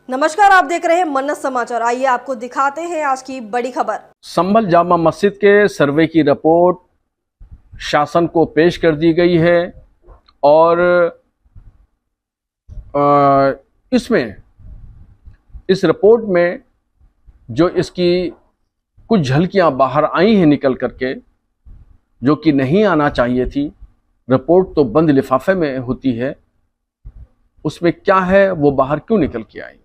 नमस्कार, आप देख रहे हैं मन्नत समाचार। आइए आपको दिखाते हैं आज की बड़ी खबर। संभल जामा मस्जिद के सर्वे की रिपोर्ट शासन को पेश कर दी गई है और इसमें इस रिपोर्ट में जो इसकी कुछ झलकियां बाहर आई हैं निकल करके, जो कि नहीं आना चाहिए थी। रिपोर्ट तो बंद लिफाफे में होती है, उसमें क्या है वो बाहर क्यों निकल के आई,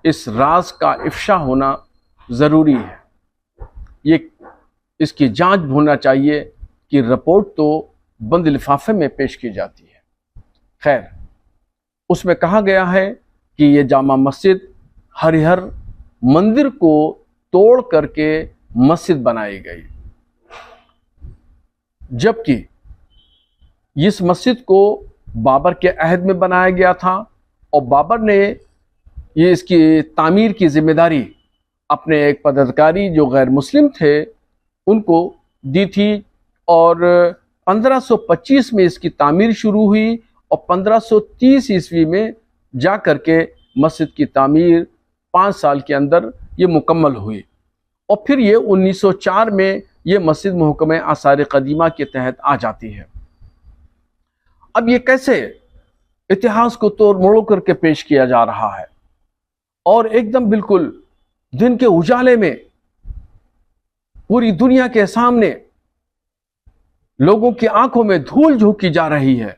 इस राज का इफ्शा होना ज़रूरी है। इसकी जांच होना चाहिए कि रिपोर्ट तो बंद लिफाफे में पेश की जाती है। खैर, उसमें कहा गया है कि ये जामा मस्जिद हरिहर मंदिर को तोड़ करके मस्जिद बनाई गई, जबकि इस मस्जिद को बाबर के अहद में बनाया गया था और बाबर ने ये इसकी तामीर की जिम्मेदारी अपने एक पदाधिकारी जो गैर मुस्लिम थे उनको दी थी और 1525 में इसकी तामीर शुरू हुई और 1530 ईस्वी में जा करके मस्जिद की तामीर 5 साल के अंदर ये मुकम्मल हुई और फिर ये 1904 में ये मस्जिद महकमे आसार कदीमा के तहत आ जाती है। अब ये कैसे इतिहास को तोड़ मोड़ करके पेश किया जा रहा है और एकदम बिल्कुल दिन के उजाले में पूरी दुनिया के सामने लोगों की आंखों में धूल झोंकी जा रही है।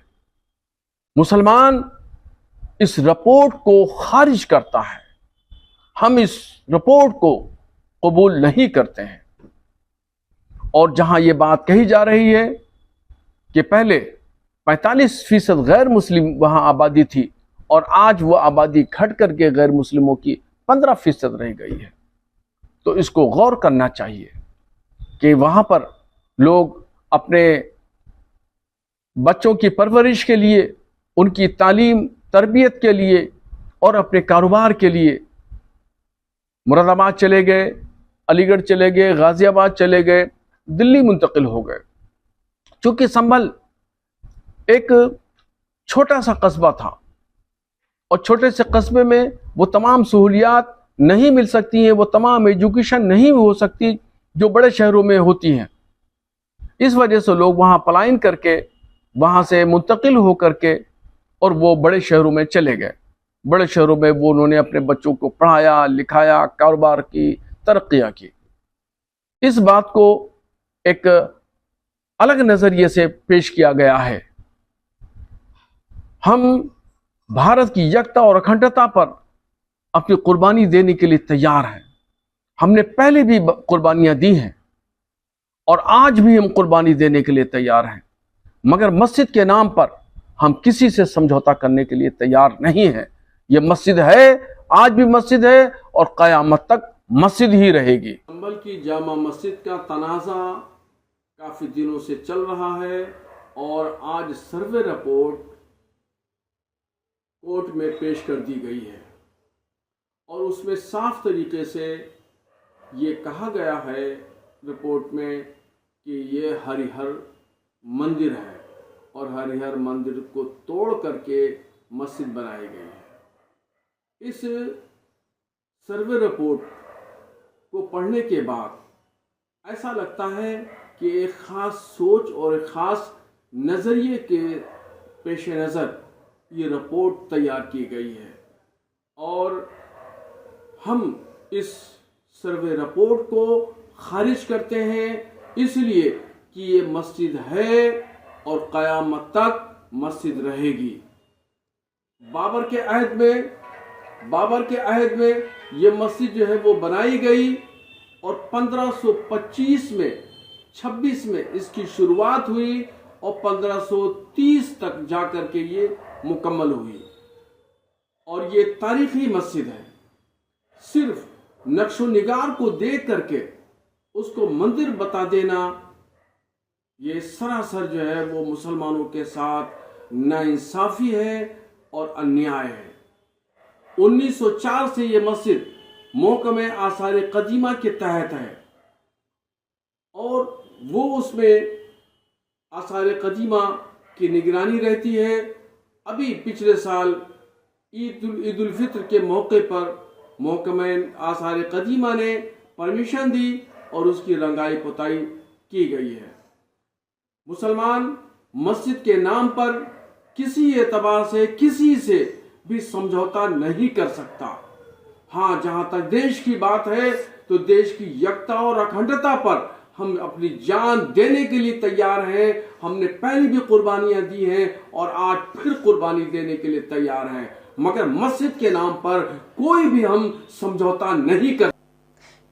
मुसलमान इस रिपोर्ट को खारिज करता है, हम इस रिपोर्ट को कबूल नहीं करते हैं। और जहां यह बात कही जा रही है कि पहले 45% गैर मुस्लिम वहां आबादी थी और आज वो आबादी घट करके गैर मुस्लिमों की 15% रह गई है, तो इसको गौर करना चाहिए कि वहां पर लोग अपने बच्चों की परवरिश के लिए, उनकी तालीम तरबियत के लिए और अपने कारोबार के लिए मुरादाबाद चले गए, अलीगढ़ चले गए, गाजियाबाद चले गए, दिल्ली मुंतकिल हो गए। चूंकि संभल एक छोटा सा कस्बा था और छोटे से कस्बे में वो तमाम सहूलियात नहीं मिल सकती हैं, वो तमाम एजुकेशन नहीं हो सकती जो बड़े शहरों में होती हैं। इस वजह से लोग वहाँ पलायन करके, वहाँ से मुंतकिल हो करके और वो बड़े शहरों में चले गए। बड़े शहरों में वो उन्होंने अपने बच्चों को पढ़ाया लिखाया, कारोबार की, तरक्कियाँ की। इस बात को एक अलग नज़रिए से पेश किया गया है। हम भारत की एकता और अखंडता पर अपनी कुर्बानी देने के लिए तैयार हैं। हमने पहले भी कुर्बानियां दी हैं और आज भी हम कुर्बानी देने के लिए तैयार हैं, मगर मस्जिद के नाम पर हम किसी से समझौता करने के लिए तैयार नहीं हैं। यह मस्जिद है, आज भी मस्जिद है और क़यामत तक मस्जिद ही रहेगी। संभल की जामा मस्जिद का तनाज़ा काफ़ी दिनों से चल रहा है और आज सर्वे रिपोर्ट कोर्ट में पेश कर दी गई है और उसमें साफ तरीके से ये कहा गया है रिपोर्ट में कि ये हरिहर मंदिर है और हरिहर मंदिर को तोड़ करके मस्जिद बनाई गई है। इस सर्वे रिपोर्ट को पढ़ने के बाद ऐसा लगता है कि एक ख़ास सोच और एक ख़ास नज़रिए के पेश नज़र ये रिपोर्ट तैयार की गई है और हम इस सर्वे रिपोर्ट को खारिज करते हैं, इसलिए कि ये मस्जिद है और क़यामत तक मस्जिद रहेगी। बाबर के अहद में ये मस्जिद जो है वो बनाई गई और 1525 में 26 में इसकी शुरुआत हुई और 1530 तक जाकर के ये मुकम्मल हुई और ये तारीखी मस्जिद है। सिर्फ नक्शो निगार को देख करके उसको मंदिर बता देना, ये सरासर जो है वो मुसलमानों के साथ नाइंसाफी है और अन्याय है। 1904 से ये मस्जिद महकमे आसार कदीमा के तहत है और वो उसमें आसार कदीमा की निगरानी रहती है। अभी पिछले साल ईद उल फित्र के मौके पर महकमे आसार कदीमा ने परमिशन दी और उसकी रंगाई पुताई की गई है। मुसलमान मस्जिद के नाम पर किसी एतबार से किसी से भी समझौता नहीं कर सकता। हाँ, जहां तक देश की बात है तो देश की एकता और अखंडता पर हम अपनी जान देने के लिए तैयार हैं। हमने पहले भी कुर्बानियां दी हैं और आज फिर कुर्बानी देने के लिए तैयार हैं, मगर मस्जिद के नाम पर कोई भी हम समझौता नहीं कर।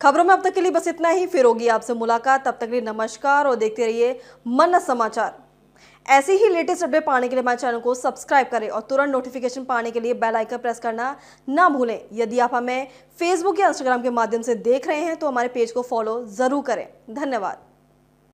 खबरों में अब तक के लिए बस इतना ही। फिर होगी आपसे मुलाकात, तब तक के लिए नमस्कार और देखते रहिए मन्नत समाचार। ऐसे ही लेटेस्ट अपडेट पाने के लिए हमारे चैनल को सब्सक्राइब करें और तुरंत नोटिफिकेशन पाने के लिए बेल आइकन प्रेस करना ना भूलें। यदि आप हमें फेसबुक या इंस्टाग्राम के माध्यम से देख रहे हैं तो हमारे पेज को फॉलो जरूर करें। धन्यवाद।